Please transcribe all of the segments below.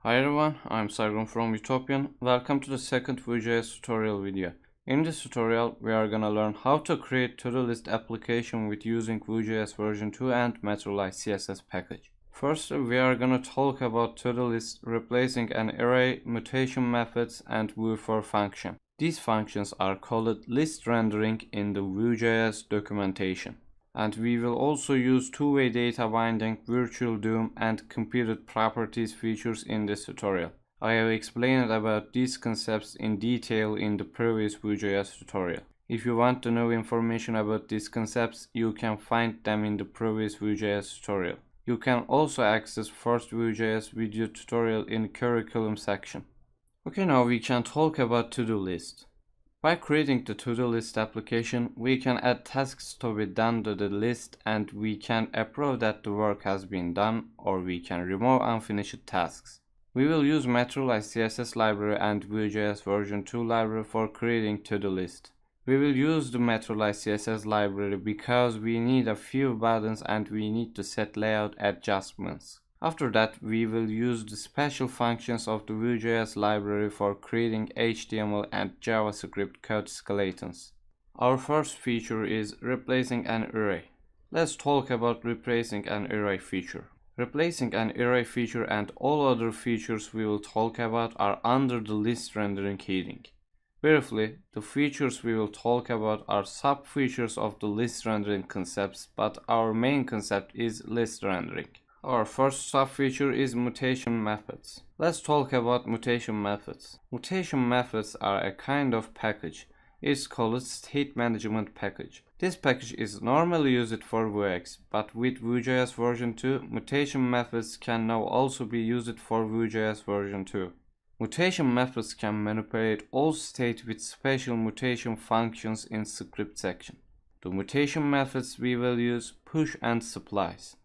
Hi everyone, I'm Sargon from Utopian. Welcome to the second Vue.js tutorial video. In this tutorial, we are gonna learn how to create ToDo list application with using Vue.js version 2 and Materialize CSS package. First, we are gonna talk about ToDo list replacing an array, mutation methods, and Vue for function. These functions are called list rendering in the Vue.js documentation. And we will also use two-way data binding, virtual DOM, and computed properties features in this tutorial. I have explained about these concepts in detail in the previous Vue.js tutorial. If you want to know information about these concepts, you can find them in the previous Vue.js tutorial. You can also access first Vue.js video tutorial in curriculum section. Okay, now we can talk about to-do list. By creating the to-do list application, we can add tasks to be done to the list, and we can approve that the work has been done, or we can remove unfinished tasks. We will use Materialize CSS library and Vue.js version 2 library for creating to-do list. We will use the Materialize CSS library because we need a few buttons and we need to set layout adjustments. After that, we will use the special functions of the Vue.js library for creating HTML and JavaScript code skeletons. Our first feature is replacing an array. Let's talk about replacing an array feature. Replacing an array feature and all other features we will talk about are under the list rendering heading. Briefly, the features we will talk about are sub-features of the list rendering concepts, but our main concept is list rendering. Our first sub-feature is mutation methods. Let's talk about mutation methods. Mutation methods are a kind of package. It's called state management package. This package is normally used for Vuex, but with Vue.js version 2, mutation methods can now also be used for Vue.js version 2. Mutation methods can manipulate all state with special mutation functions in script section. The mutation methods we will use push and splice.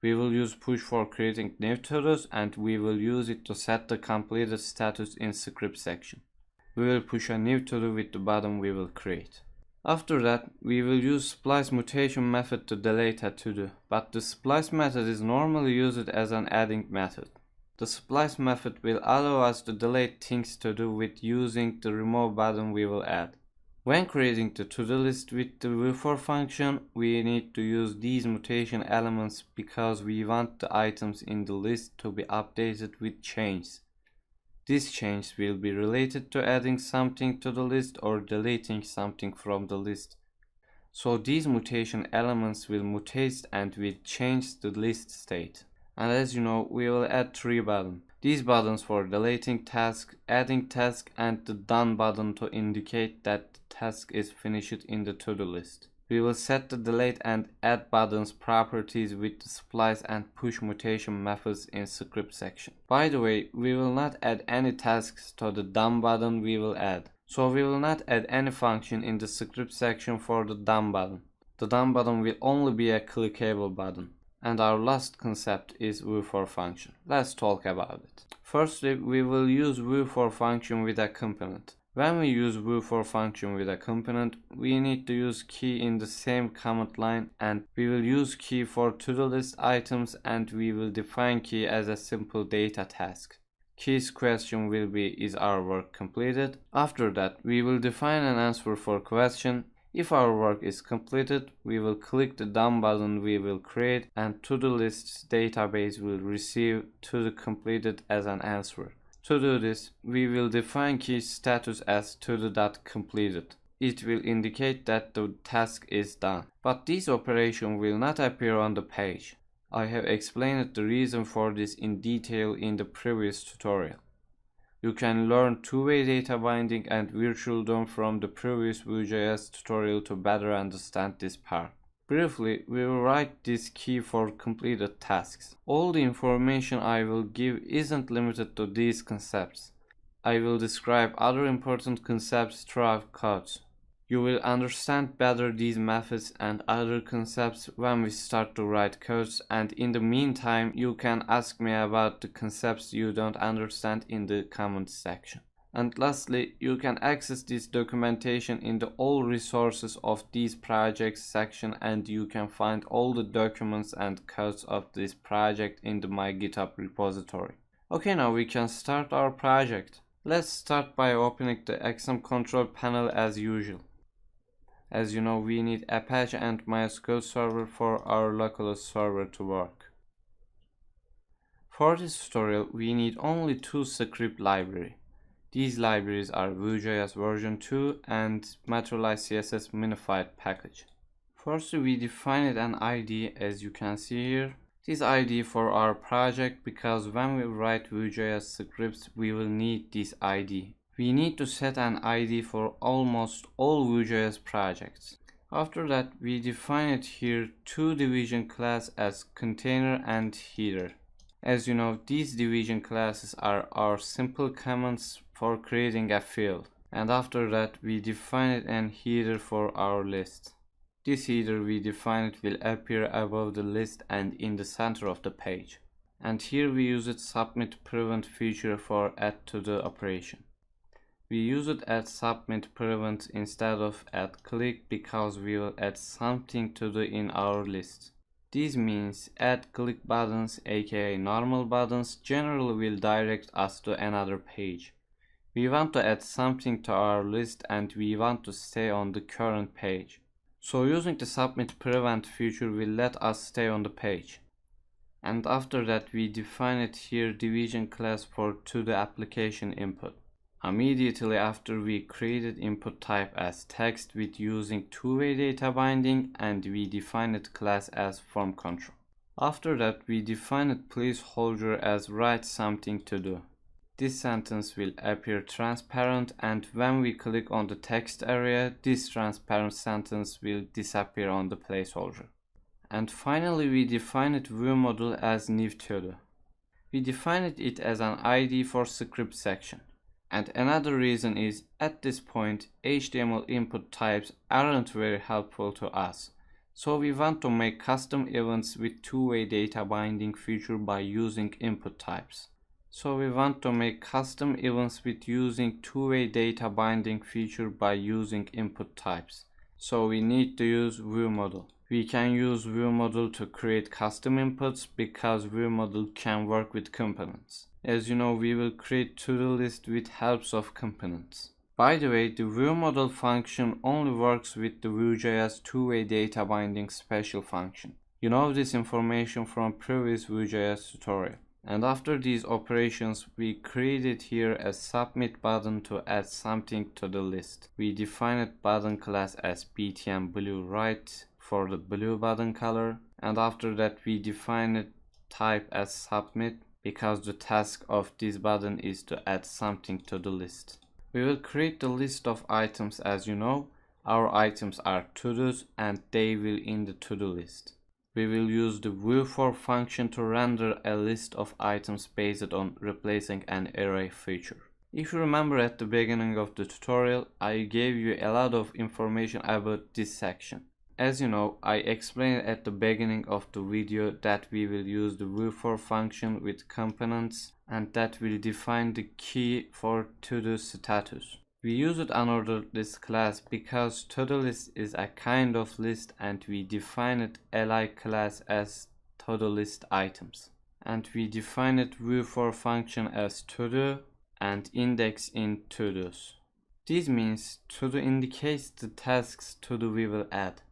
We will use push for creating new ToDos, and we will use it to set the completed status in script section. We will push a new ToDo with the button we will create. After that, we will use splice mutation method to delete a ToDo, but the splice method is normally used as an adding method. The splice method will allow us to delete things to do with using the remove button we will add. When creating the to-do list with the Vue for function, we need to use these mutation elements because we want the items in the list to be updated with changes. These changes will be related to adding something to the list or deleting something from the list. So these mutation elements will mutate and will change the list state. And as you know, we will add 3 buttons. These buttons for deleting task, adding task, and the done button to indicate that the task is finished in the to-do list. We will set the delete and add buttons properties with the splice and push mutation methods in script section. By the way, we will not add any tasks to the done button we will add. So we will not add any function in the script section for the done button. The done button will only be a clickable button. And our last concept is Vue for function. Let's talk about it. Firstly, we will use Vue for function with a component. When we use Vue for function with a component, we need to use key in the same command line, and we will use key for to-do list items, and we will define key as a simple data task. Key's question will be, is our work completed? After that, we will define an answer for question. If our work is completed, we will click the done button we will create, and to-do list database will receive to-do completed as an answer. To do this, we will define key status as todo.completed. It will indicate that the task is done. But this operation will not appear on the page. I have explained the reason for this in detail in the previous tutorial. You can learn two-way data binding and virtual DOM from the previous Vue.js tutorial to better understand this part. Briefly, we will write this key for completed tasks. All the information I will give isn't limited to these concepts. I will describe other important concepts throughout code. You will understand better these methods and other concepts when we start to write codes, and in the meantime you can ask me about the concepts you don't understand in the comments section. And lastly, you can access this documentation in the all resources of these projects section, and you can find all the documents and codes of this project in the my GitHub repository. Okay, now we can start our project. Let's start by opening the exam control panel as usual. As you know, we need Apache and MySQL server for our localhost server to work. For this tutorial, we need only two script libraries. These libraries are Vue.js version 2 and Materialize CSS minified package. First, we defined an ID as you can see here. This ID for our project because when we write Vue.js scripts, we will need this ID. We need to set an ID for almost all Vue.js projects. After that, we defined here two division class as container and header. As you know, these division classes are our simple commands for creating a field. And after that, we defined an header for our list. This header we defined will appear above the list and in the center of the page. And here we used submit prevent feature for add to the operation. We used add submit prevent instead of add click because we will add something to do in our list. This means add click buttons aka normal buttons generally will direct us to another page. We want to add something to our list and we want to stay on the current page. So using the submit prevent feature will let us stay on the page. And after that we defined here division class for ToDo application input. Immediately after we created input type as text with using two-way data binding and we defined class as form control. After that we defined placeholder as write something to do. This sentence will appear transparent and when we click on the text area, this transparent sentence will disappear on the placeholder. And finally we defined Vue module as new ToDo. We defined it as an ID for script section. And another reason is, at this point, HTML input types aren't very helpful to us. So we want to make custom events with two-way data binding feature by using input types. So we want to make custom events with using two-way data binding feature by using input types. So we need to use Vue module. We can use Vue module to create custom inputs because Vue module can work with components. As you know, we will create to-do list with helps of components. By the way, the Vue model function only works with the Vue.js two-way data binding special function. You know this information from previous Vue.js tutorial. And after these operations, we created here a submit button to add something to the list. We defined button class as btn blue right for the blue button color. And after that, we defined type as submit because the task of this button is to add something to the list. We will create the list of items as you know. Our items are to-dos and they will in the to-do list. We will use the Vue for function to render a list of items based on replacing an array feature. If you remember at the beginning of the tutorial, I gave you a lot of information about this section. As you know, I explained at the beginning of the video that we will use the Vue for function with components and that will define the key for to-do status. We used unordered list class because to-do list is a kind of list and we defined li class as to-do list items. And we defined Vue for function as to-do and index in to-dos. This means to-do indicates the tasks to-do we will add.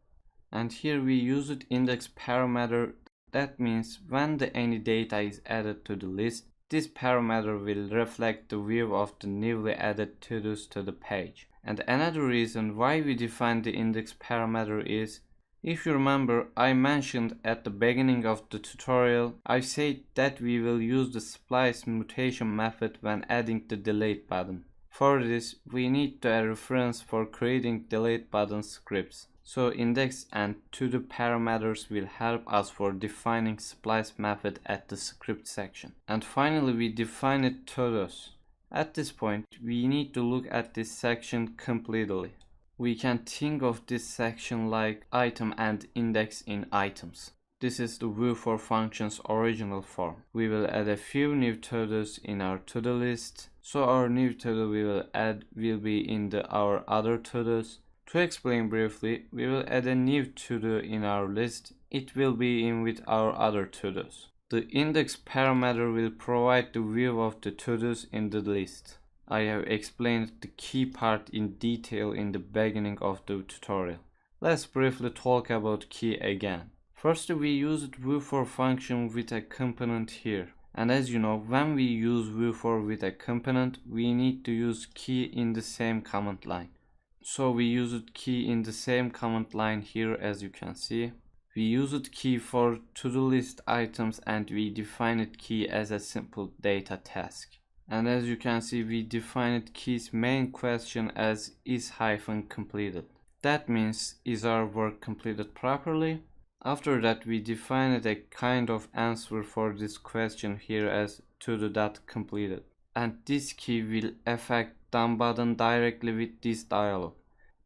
And here we used index parameter. That means when any data is added to the list, this parameter will reflect the view of the newly added to-dos to the page. And another reason why we define the index parameter is, if you remember, I mentioned at the beginning of the tutorial, I said that we will use the splice mutation method when adding the delete button. For this, we need a reference for creating delete button scripts. So index and to-do parameters will help us for defining splice method at the script section. And finally we defined to-dos. At this point we need to look at this section completely. We can think of this section like item and index in items. This is the Vue for functions original form. We will add a few new to-dos in our to-do list. So our new to-do we will add will be in our other to-dos. To explain briefly, we will add a new to-do in our list. It will be in with our other to-dos. The index parameter will provide the view of the to-dos in the list. I have explained the key part in detail in the beginning of the tutorial. Let's briefly talk about key again. First, we used Vue for function with a component here. And as you know, when we use Vue for with a component, we need to use key in the same command line. So we used key in the same command line here, as you can see. We used key for to-do list items and we defined key as a simple data task. And as you can see, we defined key's main question as is-completed. That means, is our work completed properly? After that, we defined a kind of answer for this question here as ToDo.completed. And this key will affect done button directly with this dialog.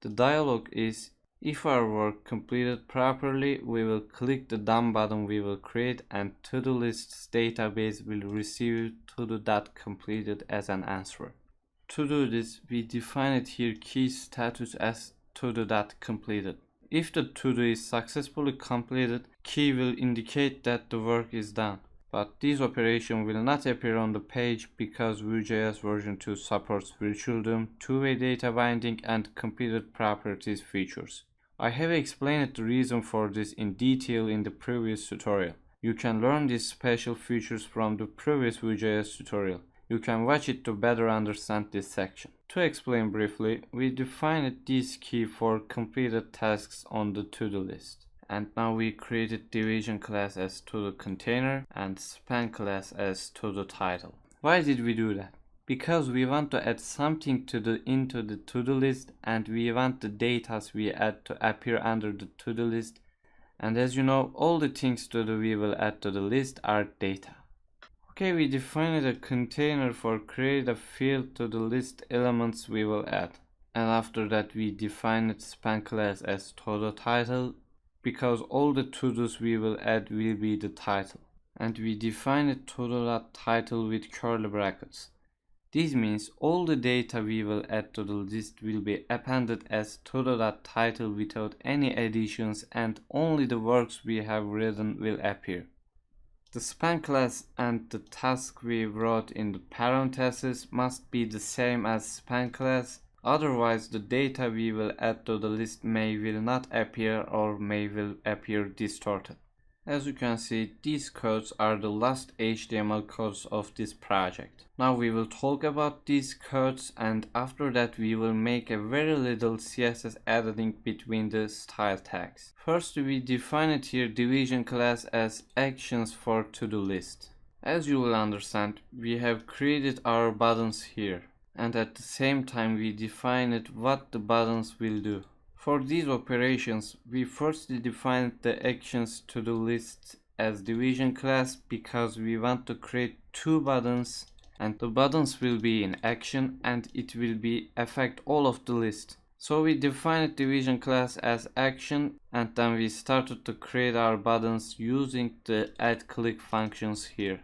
The dialog is, if our work completed properly, we will click the done button we will create and to-do lists database will receive ToDo.completed as an answer. To do this, we define it here key status as ToDo.completed. If the to-do is successfully completed, key will indicate that the work is done. But this operation will not appear on the page because Vue.js version 2 supports virtual DOM, two-way data binding and completed properties features. I have explained the reason for this in detail in the previous tutorial. You can learn these special features from the previous Vue.js tutorial. You can watch it to better understand this section. To explain briefly, we defined this key for completed tasks on the to-do list. And now we created division class as ToDo container and span class as ToDo title. Why did we do that? Because we want to add something into the to-do list and we want the data we add to appear under the to-do list. And as you know, all the things we will add to the list are data. Okay, we defined a container for create a field to the list elements we will add. And after that we defined span class as ToDo title because all the to-dos we will add will be the title. And we defined ToDo.title with curly brackets. This means all the data we will add to the list will be appended as ToDo.title without any additions and only the works we have written will appear. The span class and the task we wrote in the parentheses must be the same as span class, otherwise the data we will add to the list will not appear or will appear distorted. As you can see, these codes are the last HTML codes of this project. Now we will talk about these codes and after that we will make a very little CSS editing between the style tags. First we defined here division class as actions for to-do list. As you will understand, we have created our buttons here and at the same time we defined what the buttons will do. For these operations, we firstly defined the actions to the list as division class because we want to create two buttons and the buttons will be in action and it will affect all of the list. So we defined division class as action and then we started to create our buttons using the add click functions here.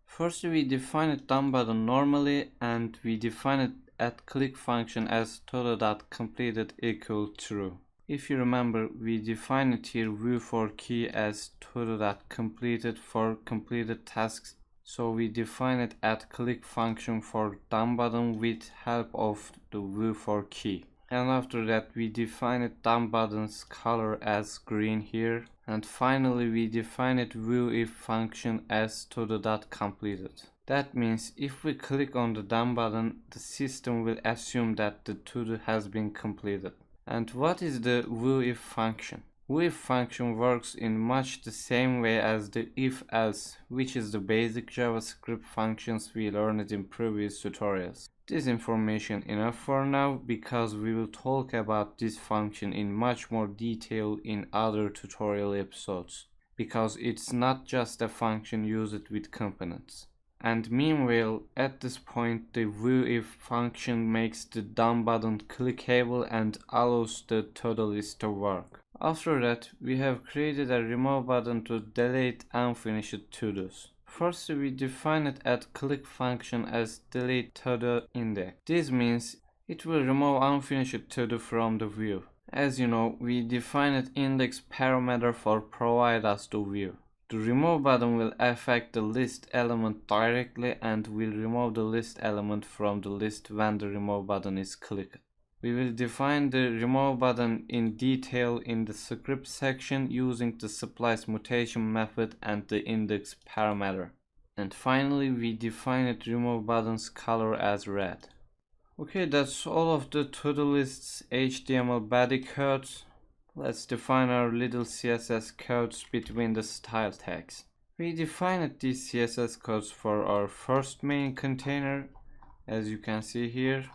First we defined done button normally and we defined add click function as ToDo.completed equal true. If you remember, we defined here Vue for key as ToDo.completed for completed tasks. So we defined add click function for done button with help of the Vue for key. And after that we defined done button's color as green here. And finally we defined Vue if function as ToDo.completed. That means if we click on the done button, the system will assume that the to-do has been completed. And what is the Vue if function? Vue if function works in much the same way as the if-else, which is the basic JavaScript functions we learned in previous tutorials. This information enough for now because we will talk about this function in much more detail in other tutorial episodes. Because it's not just a function used with components. And meanwhile, at this point, the Vue if function makes the done button clickable and allows the to-do list to work. After that, we have created a remove button to delete unfinished to-dos. First, we defined add click function as delete to-do index. This means it will remove unfinished to-do from the view. As you know, we defined index parameter for provide us the view. The remove button will affect the list element directly and will remove the list element from the list when the remove button is clicked. We will define the remove button in detail in the script section using the splice mutation method and the index parameter. And finally, we define the remove button's color as red. Okay, that's all of the to-do list's HTML body codes. Let's define our little CSS codes between the style tags. We defined these CSS codes for our first main container, as you can see here.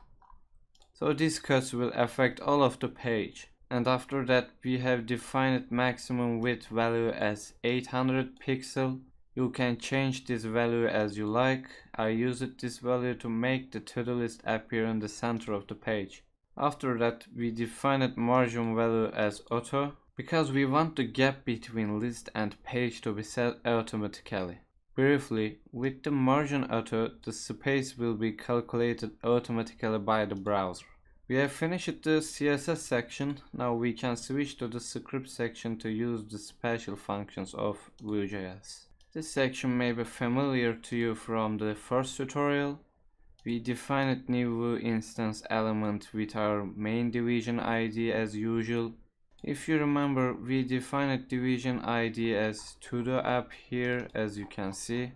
So these codes will affect all of the page. And after that, we have defined maximum width value as 800 pixel. You can change this value as you like. I used this value to make the to-do list appear in the center of the page. After that, we defined margin value as auto because we want the gap between list and page to be set automatically. Briefly, with the margin auto, the space will be calculated automatically by the browser. We have finished the CSS section. Now we can switch to the script section to use the special functions of Vue.js. This section may be familiar to you from the first tutorial. We defined new Vue instance element with our main division ID as usual. If you remember, we defined division ID as ToDo app here, as you can see.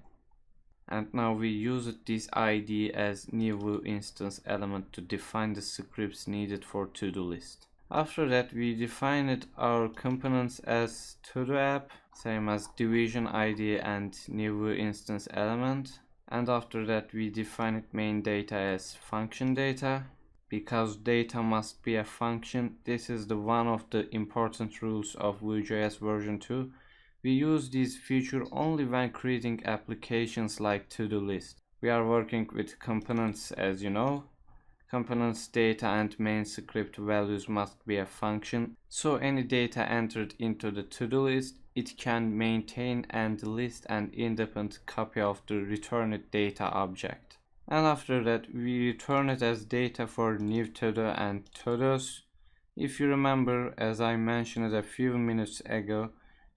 And now we used this ID as new Vue instance element to define the scripts needed for to-do list. After that, we defined our components as ToDo app, same as division ID and new Vue instance element. And after that, we defined main data as function data. Because data must be a function, this is the one of the important rules of Vue.js version 2. We use this feature only when creating applications like to-do list. We are working with components, as you know. Components, data and main script values must be a function, so any data entered into the to-do list, it can maintain and list an independent copy of the returned data object. And after that, we return it as data for new ToDo and ToDos. If you remember, as I mentioned a few minutes ago,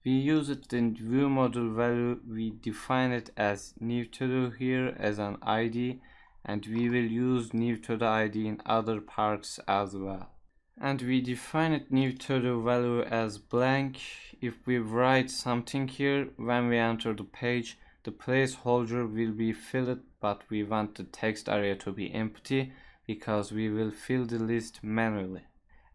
we used the Vue module value. We define it as new ToDo here as an ID, and we will use new ToDo ID in other parts as well. And we define new ToDo value as blank. If we write something here, when we enter the page, the placeholder will be filled, but we want the text area to be empty because we will fill the list manually.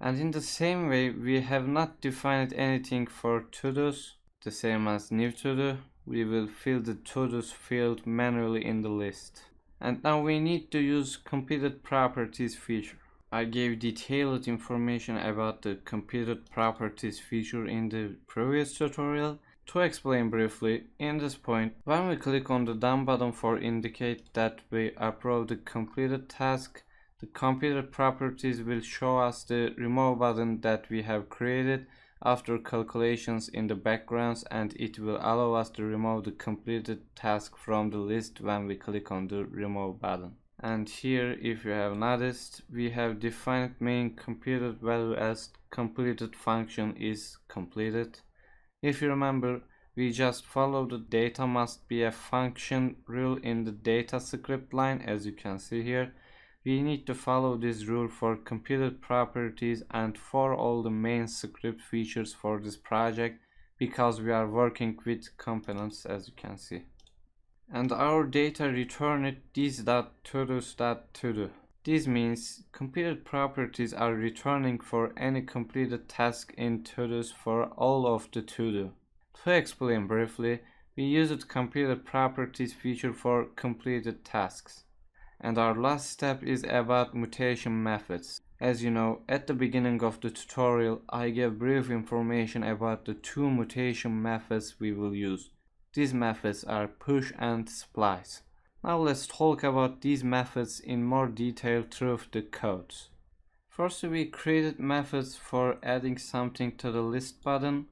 And in the same way, we have not defined anything for ToDos, the same as new ToDo. We will fill the ToDos field manually in the list. And now we need to use completed properties feature. I gave detailed information about the completed properties feature in the previous tutorial. To explain briefly, in this point, when we click on the done button for indicate that we approve the completed task, the completed properties will show us the remove button that we have created after calculations in the backgrounds, and it will allow us to remove the completed task from the list when we click on the remove button. And here, if you have noticed, we have defined main completed value as completed function is completed. If you remember, we just follow the data must be a function rule in the data script line, as you can see here. We need to follow this rule for completed properties and for all the main script features for this project, because we are working with components, as you can see. And our data returned this.todos.todo. This means completed properties are returning for any completed task in ToDos for all of the ToDo. To explain briefly, we used completed properties feature for completed tasks. And our last step is about mutation methods. As you know, at the beginning of the tutorial, I gave brief information about the two mutation methods we will use. These methods are push and splice. Now let's talk about these methods in more detail through the codes. First, we created methods for adding something to the list button.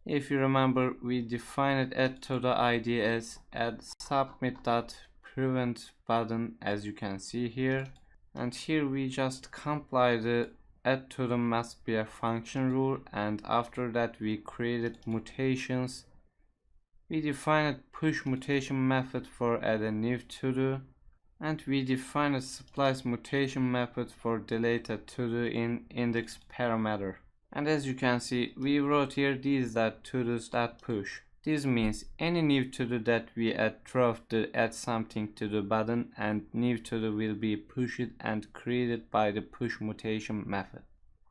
If you remember, we defined add ToDo ID as add submit.prevent button, as you can see here. And here we just compile the add ToDo must be a function rule, and after that we created mutations. We defined push mutation method for add a new to-do, and we define a splice mutation method for delete a to-do in index parameter. And as you can see, we wrote here these that to-dos that push. This means any new to-do that we add through the add something to the button, and new to-do will be pushed and created by the push mutation method.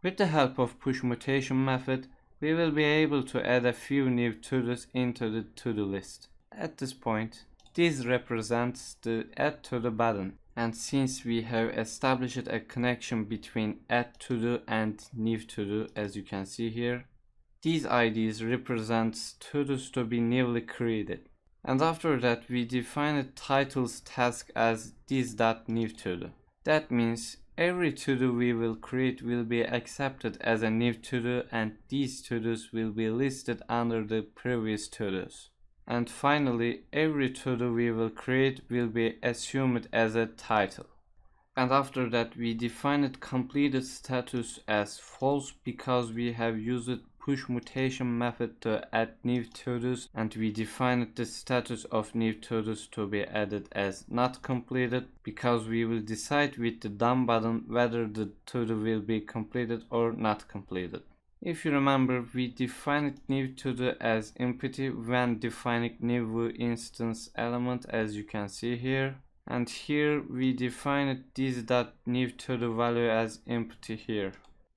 With the help of push mutation method, we will be able to add a few new to-dos into the to-do list. At this point, this represents the add to-do button, and since we have established a connection between add to-do and new to-do, as you can see here, these IDs represent to-dos to be newly created. And after that, we define a titles task as this.new to-do. That means every to-do we will create will be accepted as a new to-do, and these to-dos will be listed under the previous to-dos. And finally, every to-do we will create will be assumed as a title. And after that, we define it completed status as false because we have used push mutation method to add new to-dos, and we defined the status of new to-dos to be added as not completed because we will decide with the done button whether the to-do will be completed or not completed. If you remember, we defined new to-do as empty when defining new Vue instance element, as you can see here. And here we defined this.new to-do value as empty here.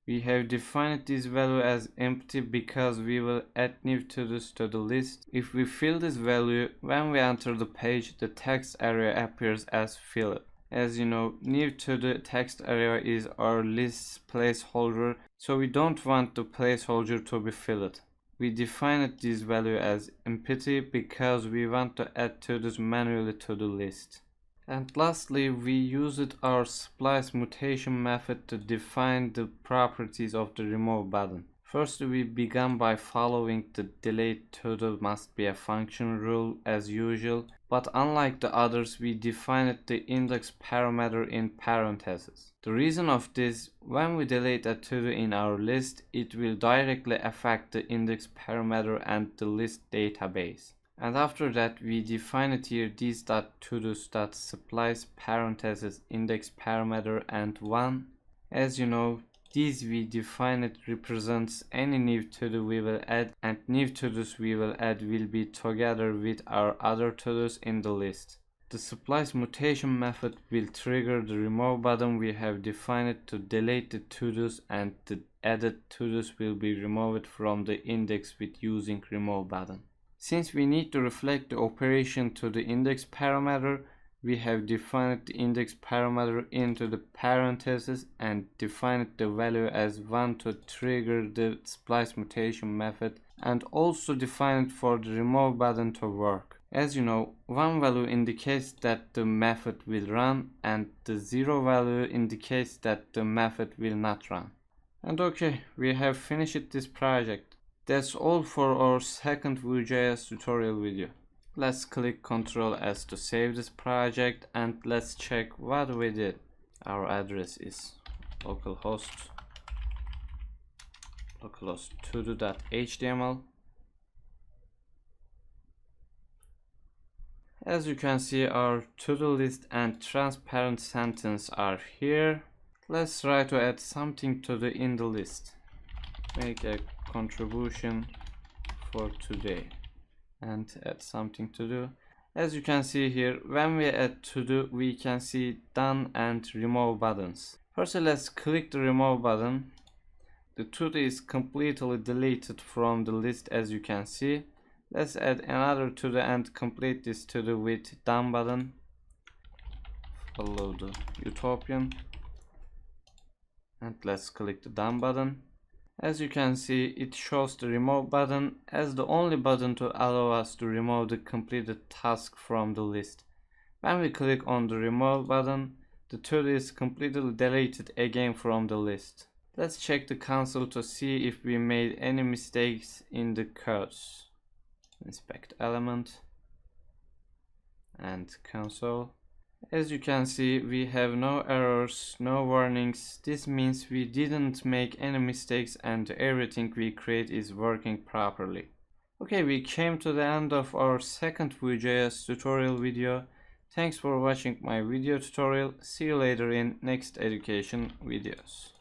We have defined this value as empty because we will add new to-dos to the list. If we fill this value, when we enter the page, the text area appears as filled. As you know, new to-do text area is our list placeholder, so we don't want the placeholder to be filled. We defined this value as empty because we want to add to-dos manually to the list. And lastly, we used our splice mutation method to define the properties of the remove button. First, we began by following the delete to-do must be a function rule as usual, but unlike the others, we defined the index parameter in parentheses. The reason of this, when we delete a to-do in our list, it will directly affect the index parameter and the list database. And after that, we define it here these.todos.splice parentheses index parameter and 1. As you know, this we define it represents any new to-do we will add, and new to-dos we will add will be together with our other to-dos in the list. The splice mutation method will trigger the remove button we have defined to delete the to-dos, and the added to-dos will be removed from the index with using remove button. Since we need to reflect the operation to the index parameter, we have defined the index parameter into the parentheses and defined the value as 1 to trigger the splice mutation method, and also defined for the remove button to work. As you know, 1 value indicates that the method will run, and the 0 value indicates that the method will not run. And okay, we have finished this project. That's all for our second Vue.js tutorial video. Let's click Ctrl S to save this project, and let's check what we did. Our address is localhost todo.html. As you can see, our to-do list and transparent sentence are here. Let's try to add something to the in the list. Make a contribution for today and add something to do. As you can see here, when we add to do, we can see done and remove buttons. First, let's click the remove button. The to do is completely deleted from the list, as you can see. Let's add another to do and complete this to do with done button. Follow the Utopian, and let's click the done button. As you can see, it shows the remove button as the only button to allow us to remove the completed task from the list. When we click on the remove button, the to-do is completely deleted again from the list. Let's check the console to see if we made any mistakes in the codes. Inspect element and console. As you can see, we have no errors, no warnings. This means we didn't make any mistakes and everything we create is working properly. Okay, we came to the end of our second Vue.js tutorial video. Thanks for watching my video tutorial. See you later in next education videos.